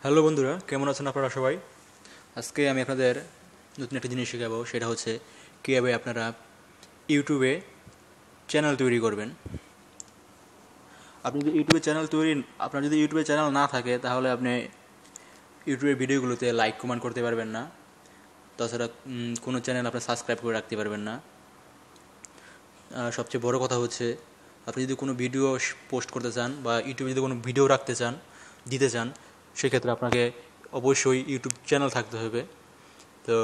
Hello বন্ধুরা, কেমন আছেন আপনারা সবাই? আজকে আমি আপনাদের নতুন একটা জিনিস শেখাবো। সেটা হচ্ছে কীভাবে আপনারা ইউটিউবে চ্যানেল তৈরি করবেন। আপনার যদি ইউটিউবে চ্যানেল না থাকে তাহলে আপনি ইউটিউবের ভিডিওগুলোতে লাইক কমেন্ট করতে পারবেন না। তাছাড়া কোনো চ্যানেল আপনি সাবস্ক্রাইব করে রাখতে পারবেন না। সবচেয়ে বড় কথা হচ্ছে, আপনি যদি কোনো ভিডিও পোস্ট করতে চান বা ইউটিউবে যদি কোনো ভিডিও দিতে চান, সেক্ষেত্রে আপনাকে অবশ্যই ইউটিউব চ্যানেল থাকতে হবে। তো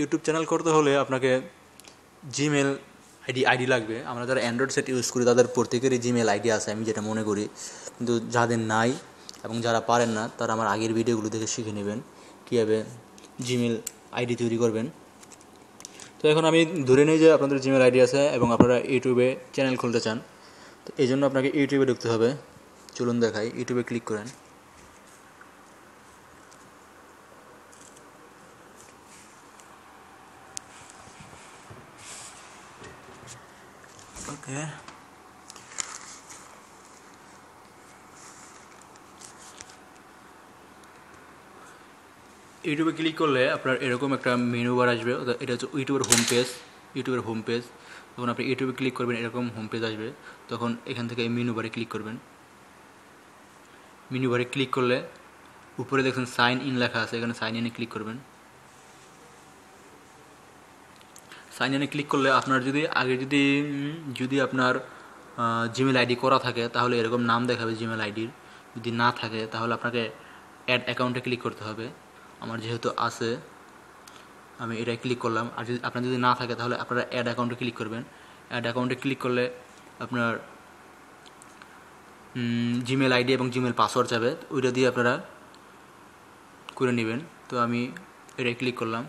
ইউটিউব চ্যানেল করতে হলে আপনাকে জিমেল আইডি লাগবে। আমরা যারা অ্যান্ড্রয়েড সেট ইউজ করি তাদের প্রত্যেকেরই জিমেল আইডি আছে, আমি যেটা মনে করি। কিন্তু যাদের নাই এবং যারা পারেন না, তারা আমার আগের ভিডিওগুলো দেখে শিখে নেবেন কীভাবে জিমেল আইডি তৈরি করবেন। তো এখন আমি ধরে নিই যে আপনাদের জিমেল আইডি আছে এবং আপনারা ইউটিউবে চ্যানেল খুলতে চান। তো এই জন্য আপনাকে ইউটিউবে ঢুকতে হবে। চলুন দেখাই, ইউটিউবে ক্লিক করেন। ওকে, ইউটিউবে ক্লিক করলে আপনার এরকম একটা মেনু বার আসবে। এটা হচ্ছে ইউটিউবের হোম পেজ। যখন আপনি ইউটিউবে ক্লিক করবেন এরকম হোম পেজ আসবে। তখন এখান থেকে এই মেনু বারে ক্লিক করবেন। মেনু বারে ক্লিক করলে উপরে দেখুন সাইন ইন লেখা আছে, এখানে সাইন ইনে ক্লিক করবেন। সাইন ইনে ক্লিক করলে আপনার যদি আপনার জিমেল আইডি করা থাকে তাহলে এরকম নাম দেখাবে জিমেল আইডির। যদি না থাকে তাহলে আপনাকে অ্যাড অ্যাকাউন্টে ক্লিক করতে হবে। আমার যেহেতু আছে, আমি এটাই ক্লিক করলাম। আর আপনার যদি না থাকে তাহলে আপনারা অ্যাড অ্যাকাউন্টে ক্লিক করবেন। অ্যাড অ্যাকাউন্টে ক্লিক করলে আপনার জিমেল আইডি এবং জিমেল পাসওয়ার্ড যাবে, ওইটা দিয়ে আপনারা করে নেবেন। তো আমি এটাই ক্লিক করলাম।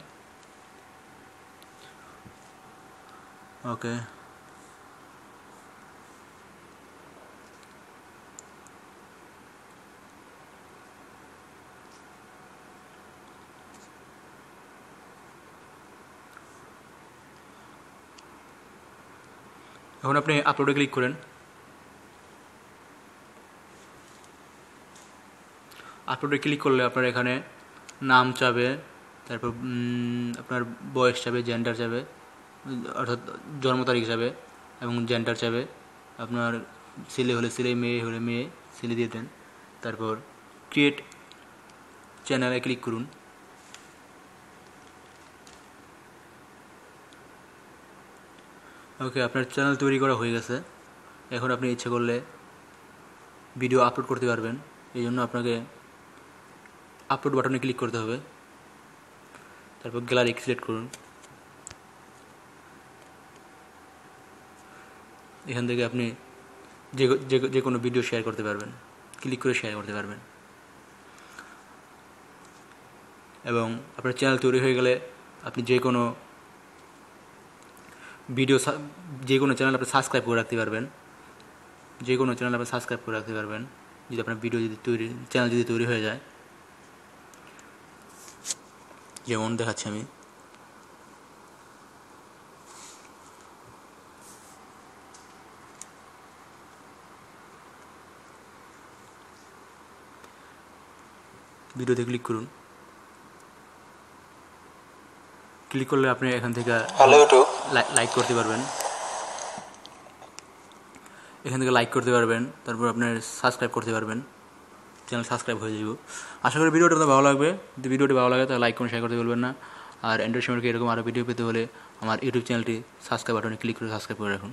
ওকে, এখন আপনি আপলোডে ক্লিক করেন। আপলোডে ক্লিক করলে আপনার এখানে নাম চাবে, তারপর আপনার বয়স চাবে, জেন্ডার চাবে, অর্থাৎ জন্ম তারিখ চাবে এবং জেন্ডার চাবে। আপনার ছেলে হলে ছেলে, মেয়ে হলে মেয়ে, ছেলে দিয়ে দেন। তারপর ক্রিয়েট চ্যানেলে ক্লিক করুন। ওকে, আপনার চ্যানেল তৈরি করা হয়ে গেছে। এখন আপনি ইচ্ছে করলে ভিডিও আপলোড করতে পারবেন। এই জন্য আপনাকে আপলোড বাটনে ক্লিক করতে হবে। তারপর গ্যালারি সিলেক্ট করুন। এখান থেকে আপনি যে কোনো ভিডিও শেয়ার করতে পারবেন, ক্লিক করে শেয়ার করতে পারবেন। এবং আপনার চ্যানেল তৈরি হয়ে গেলে আপনি যে কোনো চ্যানেল আপনি সাবস্ক্রাইব করে রাখতে পারবেন। যদি আপনার চ্যানেল যদি তৈরি হয়ে যায়। যেমন দেখাচ্ছি আমি। ভিডিওতে ক্লিক করুন। ক্লিক করলে আপনি এখান থেকে লাইক করতে পারবেন। তারপর আপনার সাবস্ক্রাইব করতে পারবেন। চ্যানেল সাবস্ক্রাইব হয়ে যাব। আশা করি ভিডিওটা আপনার ভালো লাগবে। যদি ভিডিওটি ভালো লাগে তাহলে লাইক করুন, শেয়ার করতে বলবেন না। আর অ্যান্ড্রয়েড সম্পর্কে এরকম আরও ভিডিও পেতে হলে আমার ইউটিউব চ্যানেলটি সাবস্ক্রাইব বাটনে ক্লিক করে সাবস্ক্রাইব করে রাখুন।